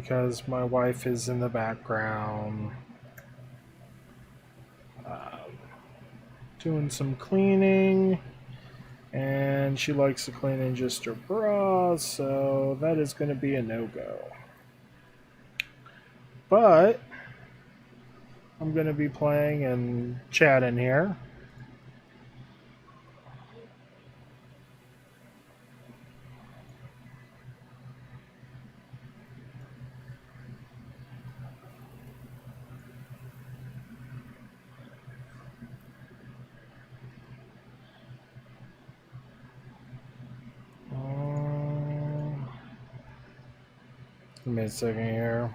because my wife is in the background doing some cleaning, and she likes to clean in just her bra, so that is going to be a no-go. But I'm going to be playing and chatting here. Give me a second here.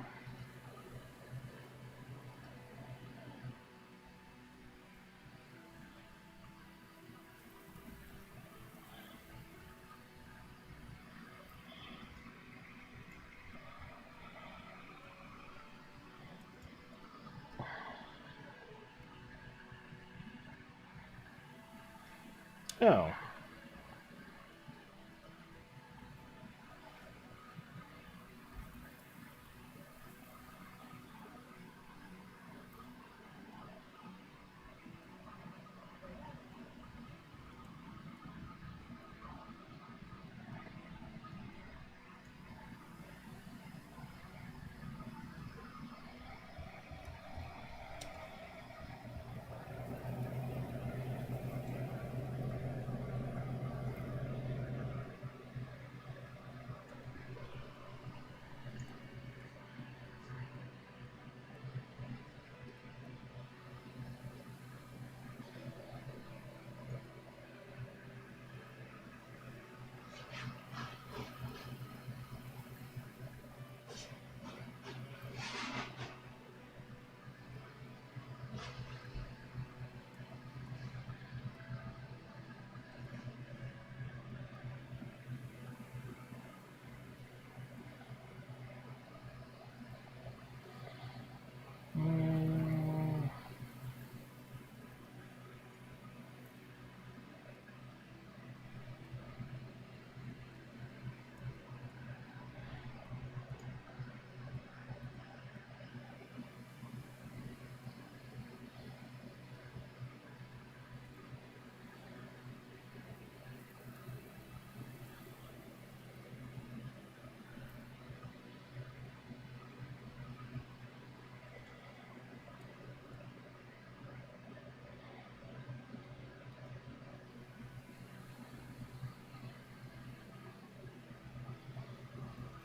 Oh.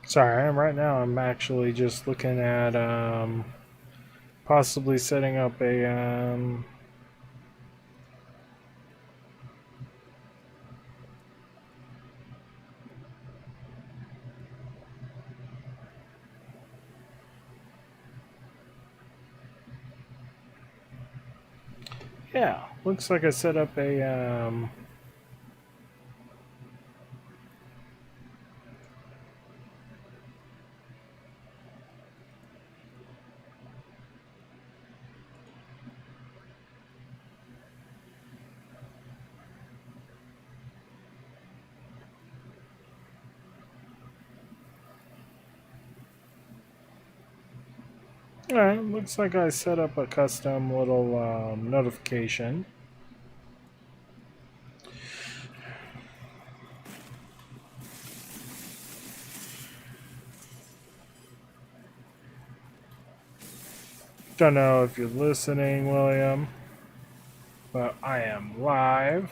Sorry, right now I'm actually just looking at possibly setting up a yeah, looks like I set up a Alright, looks like I set up a custom little notification. Don't know if you're listening, William, but I am live.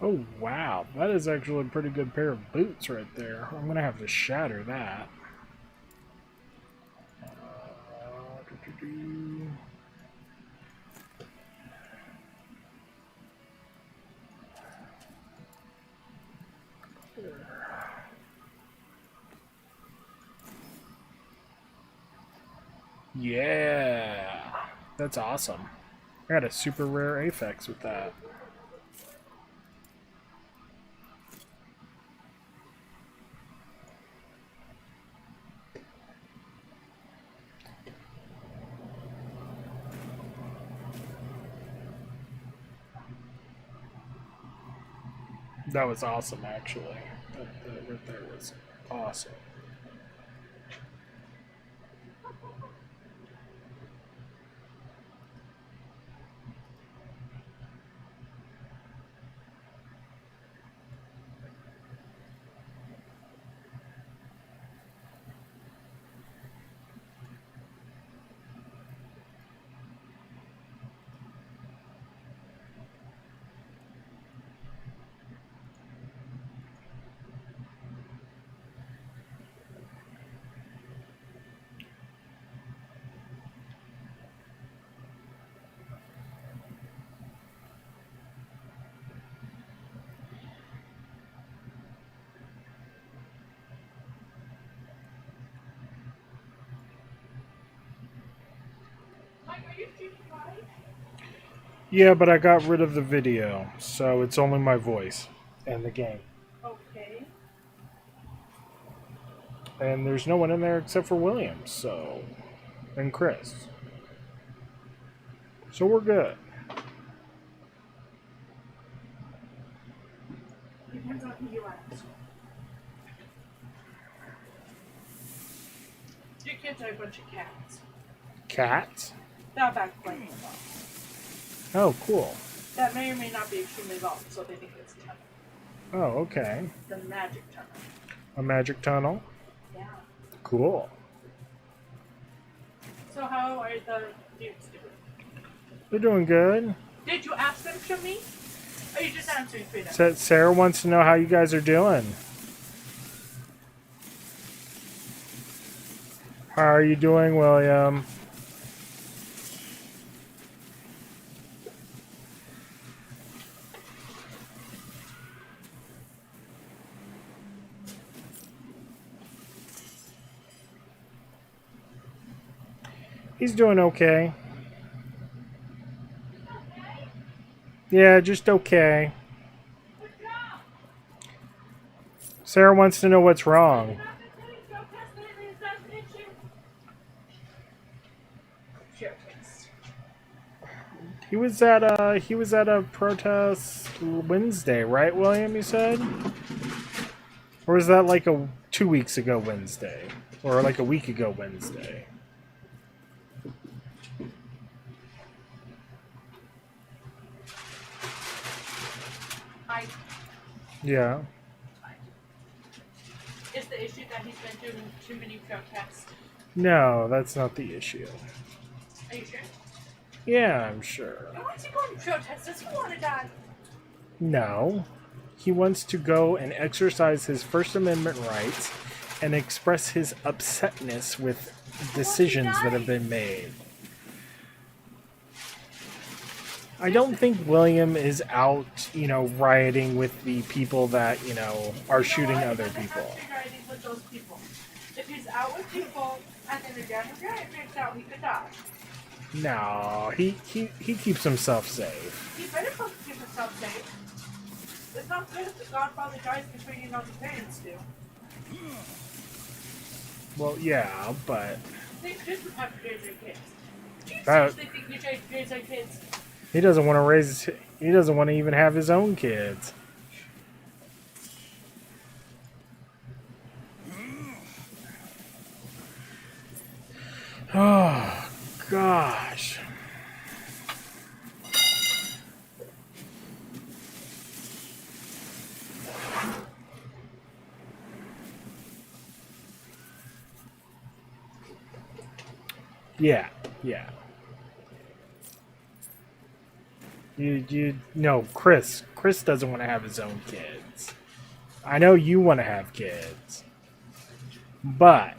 Oh, wow. That is actually a pretty good pair of boots right there. I'm going to have to shatter that. Yeah. That's awesome. I got a super rare Aphex with that. That was awesome, actually. That right there was awesome. Yeah, but I got rid of the video, so it's only my voice and the game. Okay. And there's no one in there except for William, so and Chris. So we're good. Depends on who you ask. Your kids are a bunch of cats. Cats? They're back playing with them. Oh, cool. That may or may not be extremely long, so they think it's a tunnel. Oh, okay. The magic tunnel. A magic tunnel? Yeah. Cool. So how are the dudes doing? They're doing good. Did you ask them to me? Or are you just answering for them? Sarah wants to know how you guys are doing. How are you doing, William? He's doing okay. Yeah, just okay. Sarah wants to know what's wrong. He was at a protest Wednesday, right, William? You said, or was that like 2 weeks ago Wednesday, or like a week ago Wednesday? Yeah. Is the issue that he's been doing too many protests? No, that's not the issue. Are you sure? Yeah, I'm sure. Why is he going to protest? Does he want to die? No. He wants to go and exercise his First Amendment rights and express his upsetness with decisions that have been made. I don't think William is out, rioting with the people that, are shooting other people. With those people. If he's out with people and then the Democrat breaks out, he could die. No, he keeps himself safe. He better keep himself safe. It's not good if the Godfather dies before you know the parents do. Well, yeah, but They just have to raise their kids. Do you That- seriously think we should raise our kids? he doesn't want to raise. He doesn't want to even have his own kids. Oh gosh. Yeah, yeah. No, Chris. Chris doesn't want to have his own kids. I know you want to have kids, but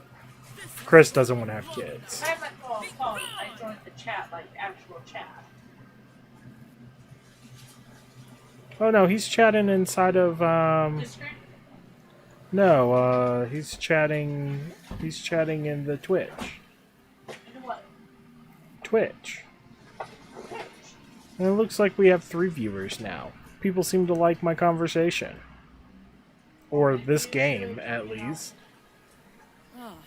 Chris doesn't want to have kids. I haven't called. I joined the chat, like actual chat. Oh no, he's chatting inside of Discord? No, he's chatting. He's chatting in the Twitch. In what? Twitch. Twitch. And it looks like we have 3 viewers now. People seem to like my conversation, or this game at least. Ah,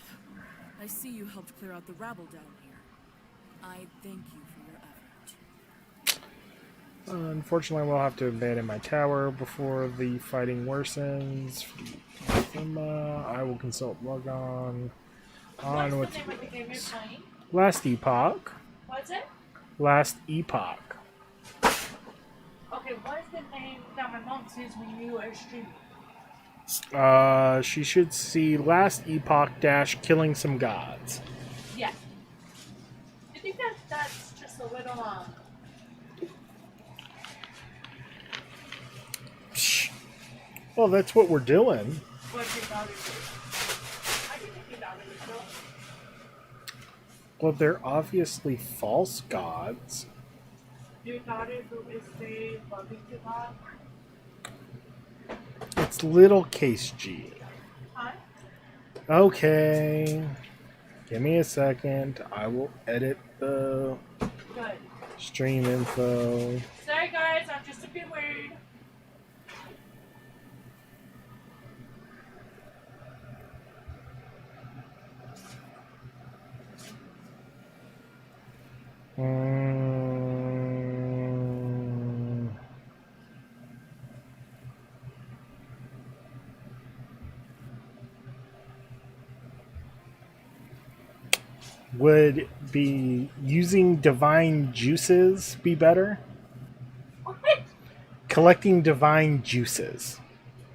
I see you helped clear out the rabble down here. I thank you for your effort. Unfortunately, we'll have to abandon my tower before the fighting worsens. I will consult Logon on What's what's the name of the game you're playing? Last Epoch. What's it? Last Epoch. Okay, what is the name that my mom sees when you are streaming? She should see Last Epoch dash killing some gods. Yeah. You think that that's just a little Psh. Well, that's what we're doing. what your daughter do? I can think your daughter would go. Well, they're obviously false gods. Your daughter who is very loving to God. It's little case G. Huh? Okay. Give me a second. I will edit the Good. stream info. Sorry guys, I'm just a bit weird. Would be using divine juices be better? What? Collecting divine juices.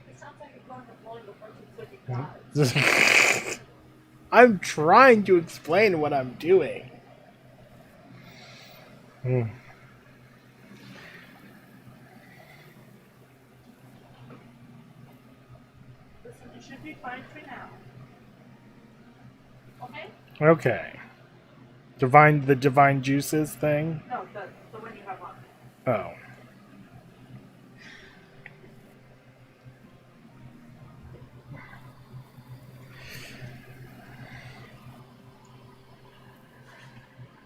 It sounds like you're going to blow the person clicking God. I'm trying to explain what I'm doing. Listen, it should be fine for now. Okay? Okay. The divine juices thing? No, the one you have on. Oh.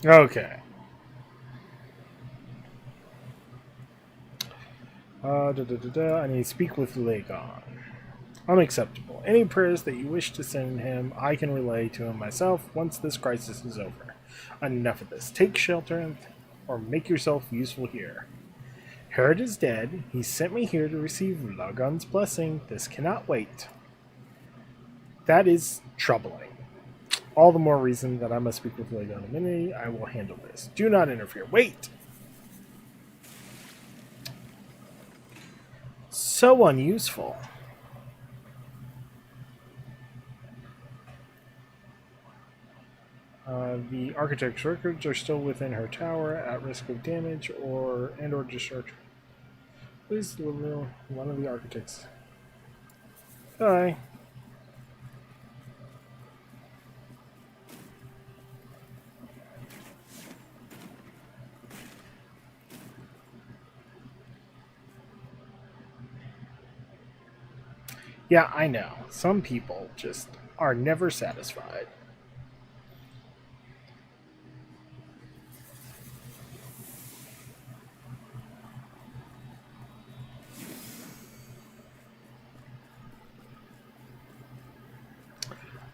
Okay. I need to speak with Lagon. Unacceptable. Any prayers that you wish to send him, I can relay to him myself once this crisis is over. Enough of this. Take shelter or make yourself useful here. Herod is dead. He sent me here to receive Lagon's blessing. This cannot wait. That is troubling. All the more reason that I must speak with Lagon in a minute. I will handle this. Do not interfere. Wait! So unuseful. The architect's records are still within her tower, at risk of damage or destruction. Please deliver one of the architects. Bye. Yeah, I know. Some people just are never satisfied.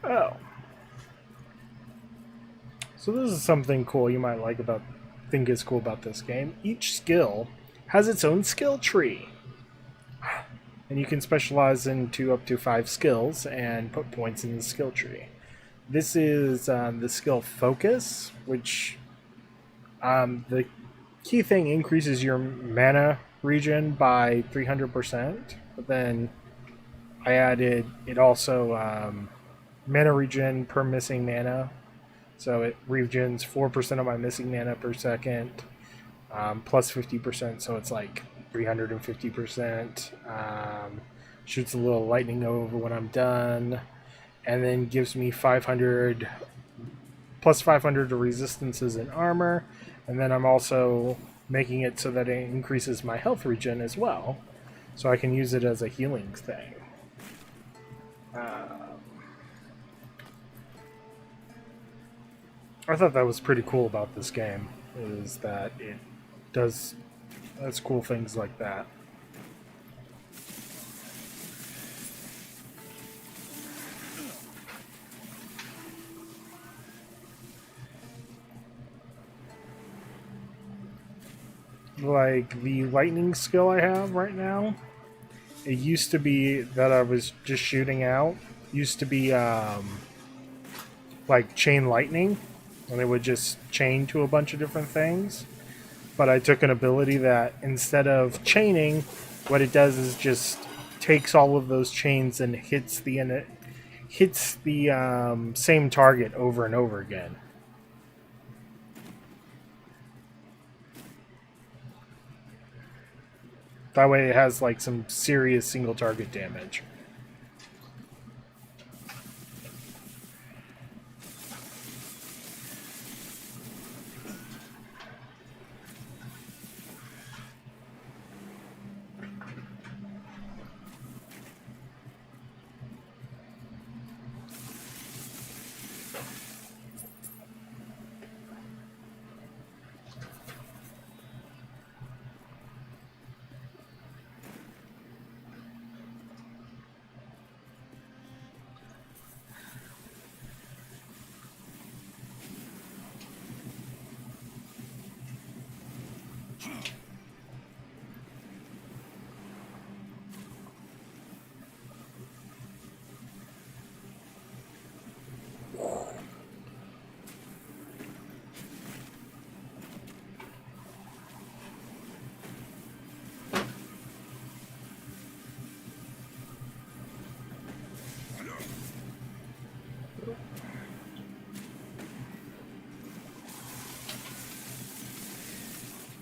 Oh. So this is something cool you might think is cool about this game. Each skill has its own skill tree. And you can specialize into up to 5 skills and put points in the skill tree. This is the skill focus, which the key thing increases your mana regen by 300%. But then I added it also mana regen per missing mana. So it regens 4% of my missing mana per second. plus 50%, so it's like 350%. Shoots a little lightning over when I'm done, and then gives me 500 plus 500 to resistances and armor, and then I'm also making it so that it increases my health regen as well, so I can use it as a healing thing. I thought that was pretty cool about this game, is that it does cool things like that. Like the lightning skill I have right now, it used to be that I was just shooting out. Used to be like chain lightning, and it would just chain to a bunch of different things. But I took an ability that instead of chaining, what it does is just takes all of those chains and hits the same target over and over again. That way it has like some serious single target damage.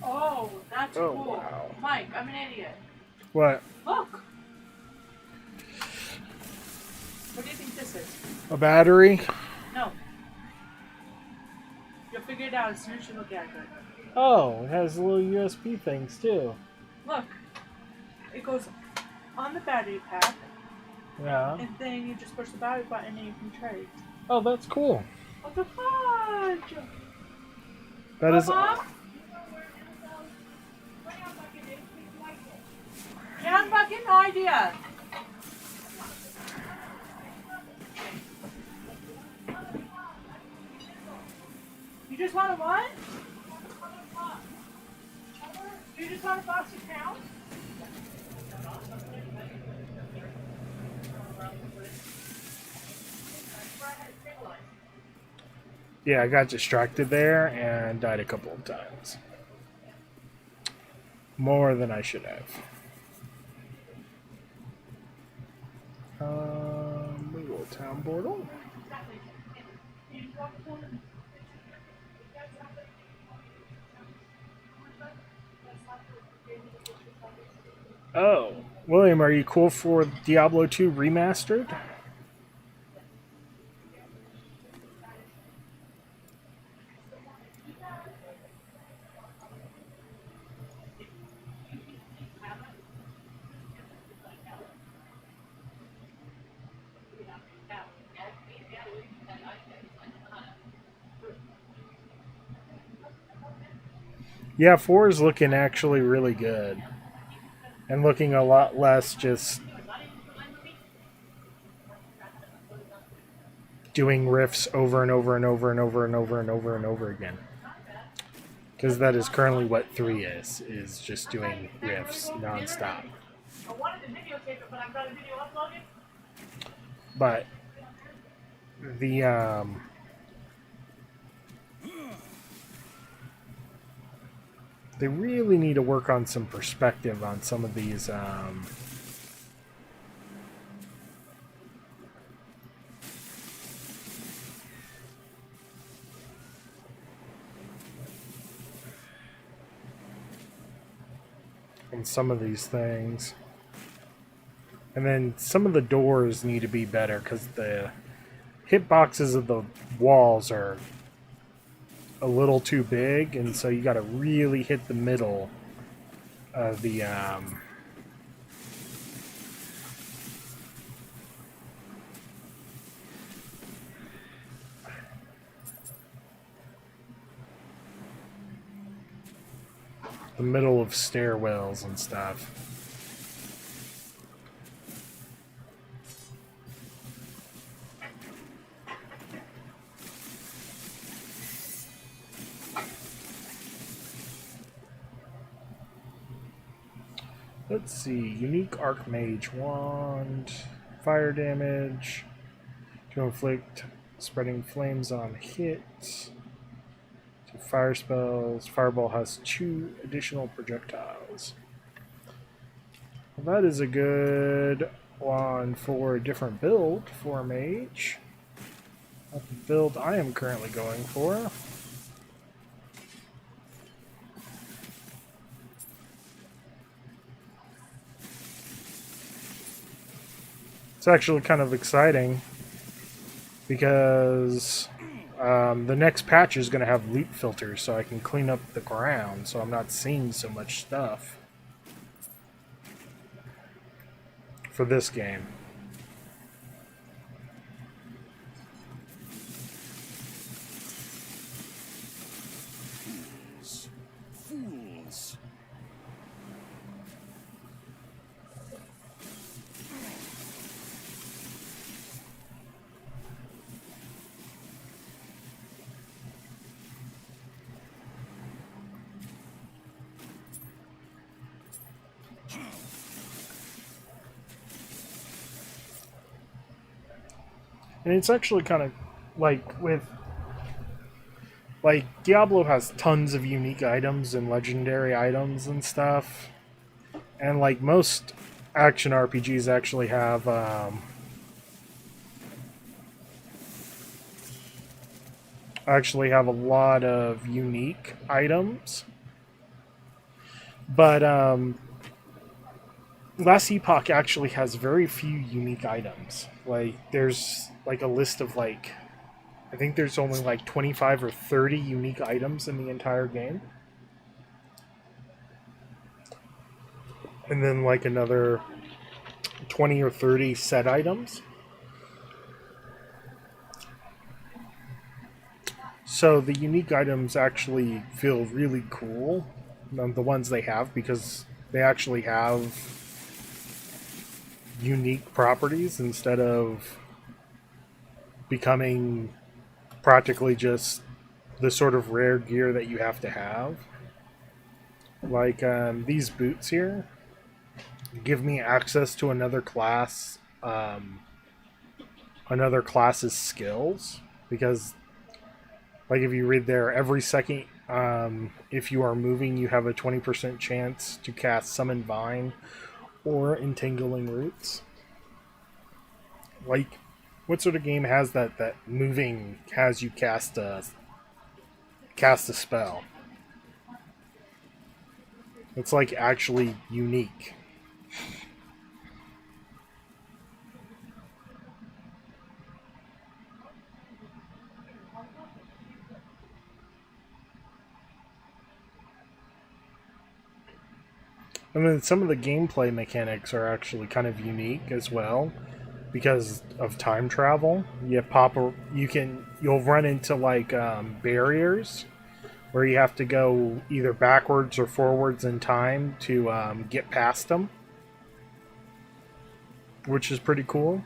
Oh, that's Oh, cool. wow. Mike, I'm an idiot. What? Look. What do you think this is? A battery? No. You'll figure it out as soon as you look at it. Oh, it has little USB things too. Look. It goes on the battery pack, Yeah. and then you just push the battery button and you can trade. Oh, that's cool. What the fudge? That is. Mama? Yeah, I'm fucking no idea. You just want a what? You just want a box of pounds? Yeah, I got distracted there and died a couple of times. More than I should have. Little town portal. Oh, William, are you cool for Diablo 2 Remastered? Yeah, 4 is looking actually really good. And looking a lot less just doing riffs over and over and over and over and over and over and over again. Because that is currently what 3 is just doing riffs nonstop. I wanted to videotape it, but I've got a video uploaded. But the they really need to work on some perspective on some of these on some of these things. And then some of the doors need to be better because the hitboxes of the walls are a little too big, and so you got to really hit the middle of the middle of stairwells and stuff. Let's see, unique Archmage wand, fire damage, to inflict spreading flames on hit, to fire spells, fireball has 2 additional projectiles. Well, that is a good one for a different build for a mage. Not the build I am currently going for. It's actually kind of exciting because the next patch is going to have loot filters, so I can clean up the ground so I'm not seeing so much stuff for this game. Fools. And it's actually kind of like Diablo has tons of unique items and legendary items and stuff. And like most action RPGs actually have a lot of unique items. But Last Epoch actually has very few unique items. Like, there's like a list of like, I think there's only like 25 or 30 unique items in the entire game. And then like another 20 or 30 set items. So the unique items actually feel really cool, the ones they have, because they actually have unique properties instead of becoming practically just the sort of rare gear that you have to have. Like these boots here give me access to another class, another class's skills, because like if you read there, every second if you are moving, you have a 20% chance to cast Summon Vine or Entangling Roots. Like, what sort of game has that moving has you cast a spell? It's like actually unique. And then some of the gameplay mechanics are actually kind of unique as well because of time travel. You'll run into like barriers where you have to go either backwards or forwards in time to get past them, which is pretty cool.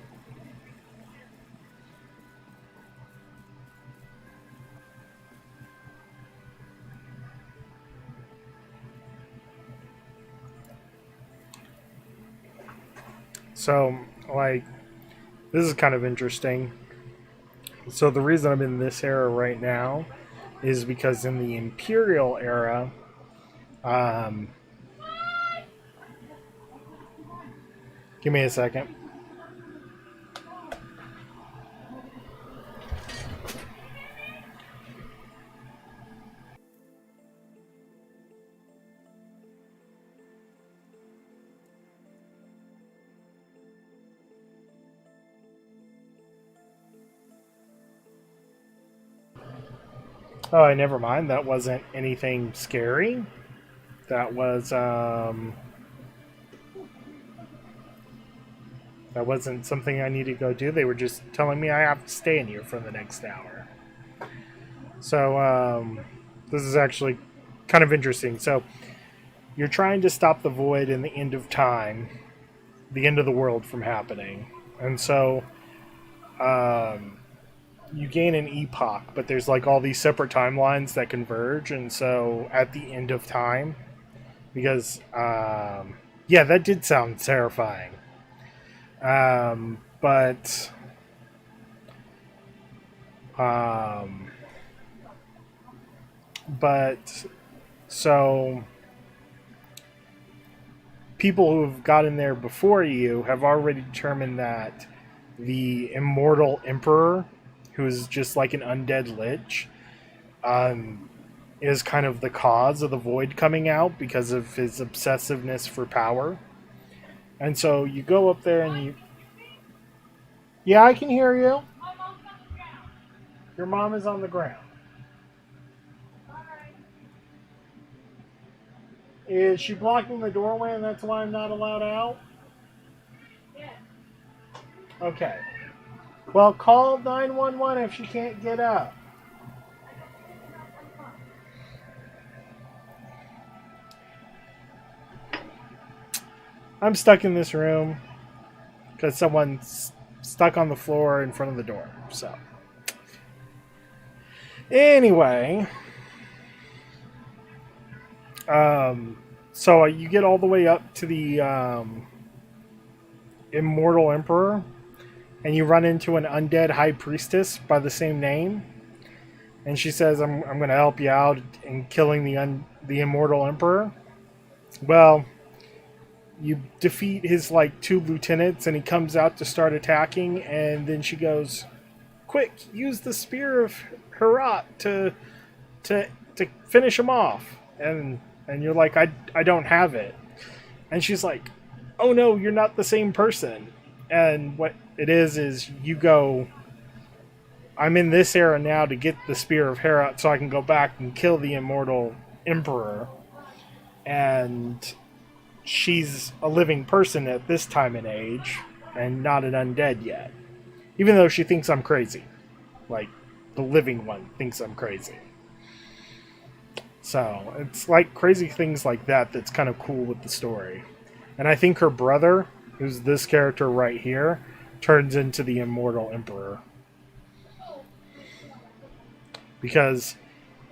So, like, this is kind of interesting. So the reason I'm in this era right now is because in the Imperial era, give me a second. Oh, never mind. That wasn't anything scary. That was that wasn't something I needed to go do. They were just telling me I have to stay in here for the next hour. So this is actually kind of interesting. So you're trying to stop the void and the end of time, the end of the world from happening, and so you gain an epoch, but there's like all these separate timelines that converge, and so at the end of time, because yeah, that did sound terrifying. But um, but so people who have gotten there before you have already determined that the immortal emperor, who is just like an undead lich, is kind of the cause of the void coming out because of his obsessiveness for power. And so you go up there and you... Yeah, I can hear you. Your mom is on the ground. Is she blocking the doorway and that's why I'm not allowed out? Okay. Well, call 911 if she can't get up. I'm stuck in this room because someone's stuck on the floor in front of the door. So, anyway, so you get all the way up to the immortal emperor, and you run into an undead high priestess by the same name, and she says, "I'm going to help you out in killing the immortal emperor." Well, you defeat his like 2 lieutenants, and he comes out to start attacking, and then she goes, "Quick, use the spear of Herat to finish him off." And you're like, I don't have it. And she's like, "Oh no, you're not the same person." And what it is you go, "I'm in this era now to get the spear of Herat so I can go back and kill the immortal emperor." And she's a living person at this time and age and not an undead yet. Even though she thinks I'm crazy. Like, the living one thinks I'm crazy. So, it's like crazy things like that that's kind of cool with the story. And I think her brother, who's this character right here, turns into the immortal emperor. Because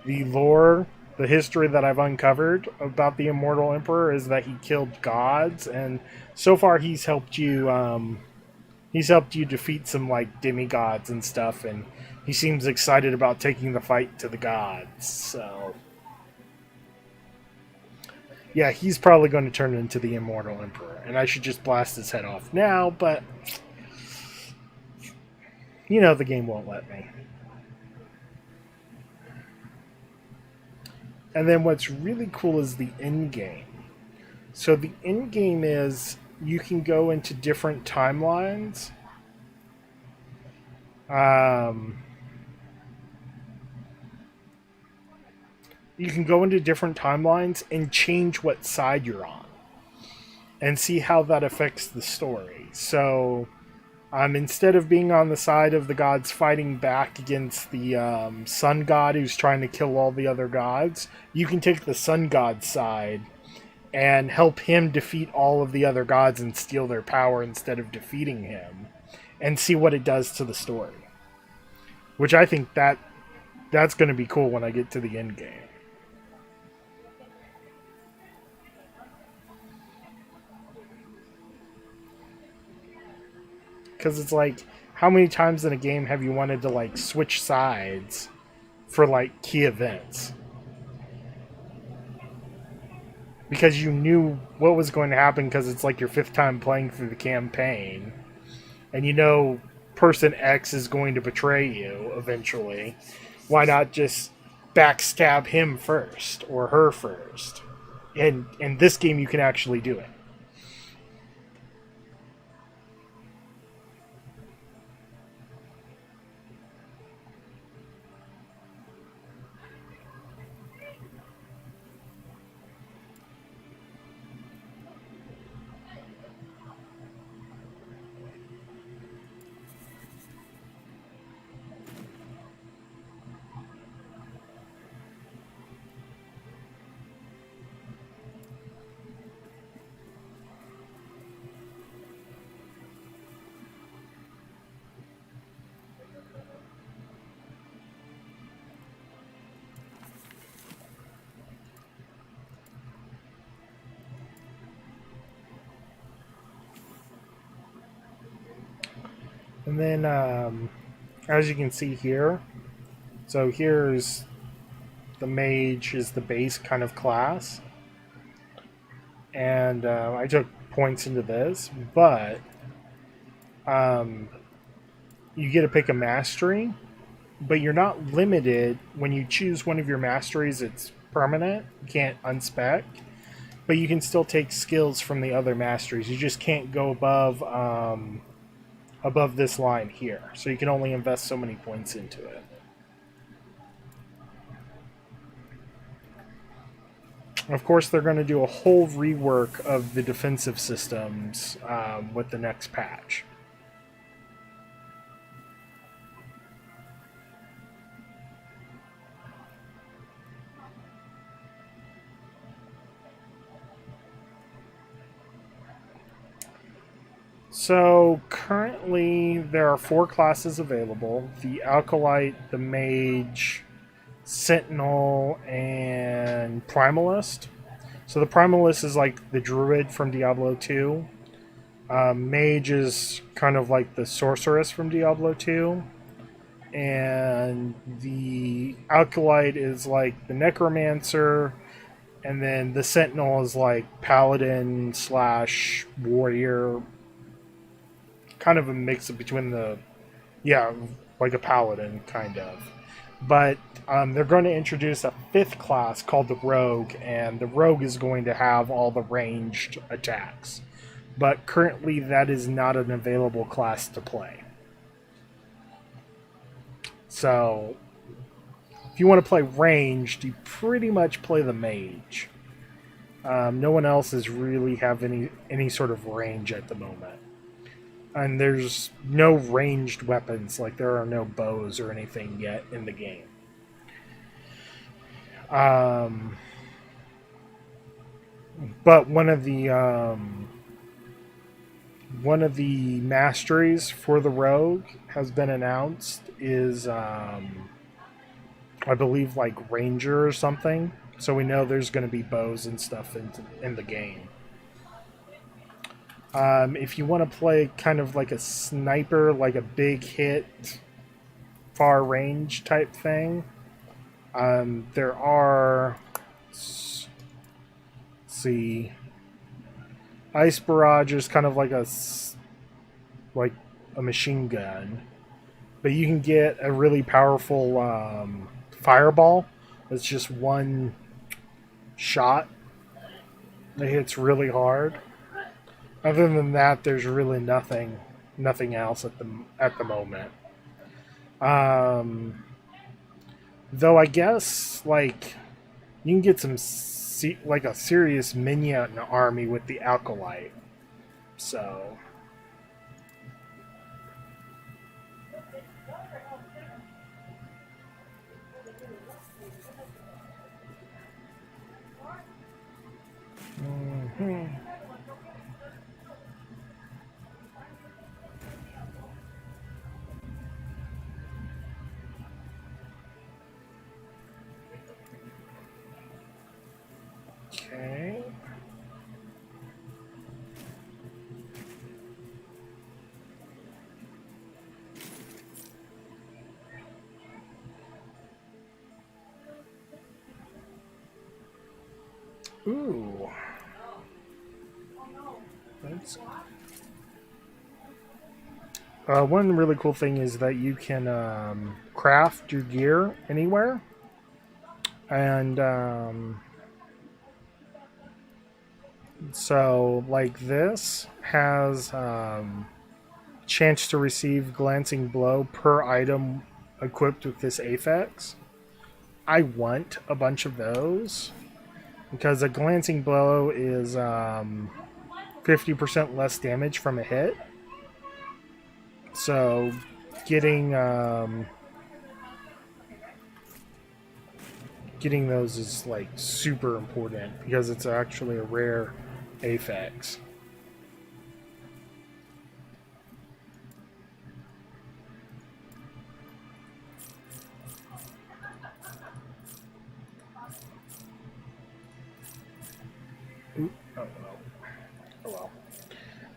the lore, the history that I've uncovered about the immortal emperor is that he killed gods, and so far he's helped you defeat some like demigods and stuff, and he seems excited about taking the fight to the gods. So yeah, he's probably going to turn into the immortal emperor, and I should just blast his head off now, but you know the game won't let me. And then what's really cool is the end game. So the end game is you can go into different timelines. You can go into different timelines and change what side you're on and see how that affects the story. So instead of being on the side of the gods fighting back against the sun god who's trying to kill all the other gods, you can take the sun god's side and help him defeat all of the other gods and steal their power instead of defeating him, and see what it does to the story. Which I think that's going to be cool when I get to the end game. Because it's like, how many times in a game have you wanted to like switch sides for like key events? Because you knew what was going to happen because it's like your 5th time playing through the campaign. And you know person X is going to betray you eventually. Why not just backstab him first or her first? And in this game you can actually do it. And then, as you can see here, so here's the mage is the base kind of class. And I took points into this, but you get to pick a mastery, but you're not limited. When you choose one of your masteries, it's permanent. You can't unspec, but you can still take skills from the other masteries. You just can't go above this line here. So you can only invest so many points into it. Of course, they're going to do a whole rework of the defensive systems with the next patch. So currently there are 4 classes available: the Acolyte, the Mage, Sentinel, and Primalist. So the Primalist is like the Druid from Diablo 2. Mage is kind of like the Sorceress from Diablo 2. And the Acolyte is like the Necromancer. And then the Sentinel is like Paladin slash Warrior. Kind of a mix between the... Yeah, like a Paladin, kind of. But they're going to introduce a 5th class called the Rogue, and the Rogue is going to have all the ranged attacks. But currently that is not an available class to play. So, if you want to play ranged, you pretty much play the Mage. No one else is really have any sort of range at the moment. And there's no ranged weapons, like there are no bows or anything yet in the game. But one of the masteries for the Rogue has been announced is I believe like Ranger or something. So we know there's going to be bows and stuff in the game. If you want to play kind of like a sniper, like a big hit, far range type thing, there are, let's see, Ice Barrage is kind of like a machine gun, but you can get a really powerful fireball. It's just one shot that hits really hard. Other than that, there's really nothing else at the moment. Though I guess like you can get some like a serious minion army with the Acolyte. So okay. Ooh. That's... one really cool thing is that you can craft your gear anywhere. And so like this has chance to receive glancing blow per item equipped with this affix. I want a bunch of those because a glancing blow is 50% less damage from a hit. So getting those is like super important because it's actually a rare affix. Ooh, oh well.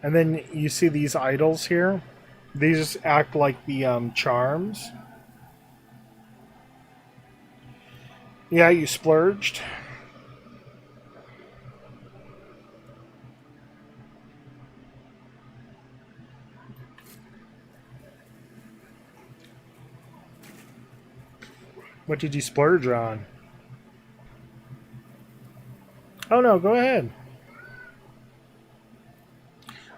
And then you see these idols here. These act like the charms. Yeah, you splurged. What did you splurge on? Oh no, go ahead.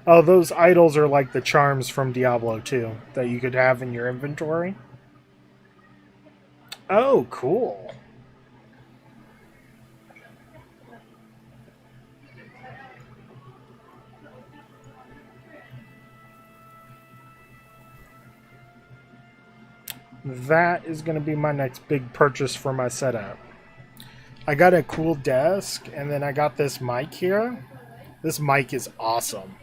Oh, those idols are like the charms from Diablo 2 that you could have in your inventory. Oh, cool. That is going to be my next big purchase for my setup. I got a cool desk, and then I got this mic here. This mic is awesome.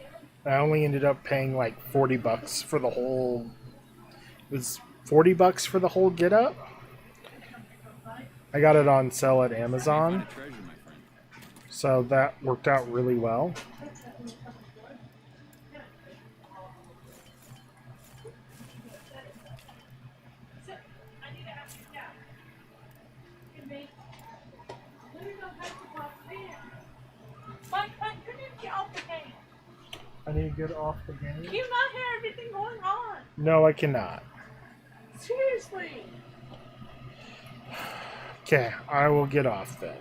I only ended up paying like 40 bucks for the whole... It was 40 bucks for the whole get-up. I got it on sale at Amazon. So that worked out really well. Mike, you need to get off the game. I need to get off the game. Do you not hear everything going on? No, I cannot. Seriously. Okay, I will get off then.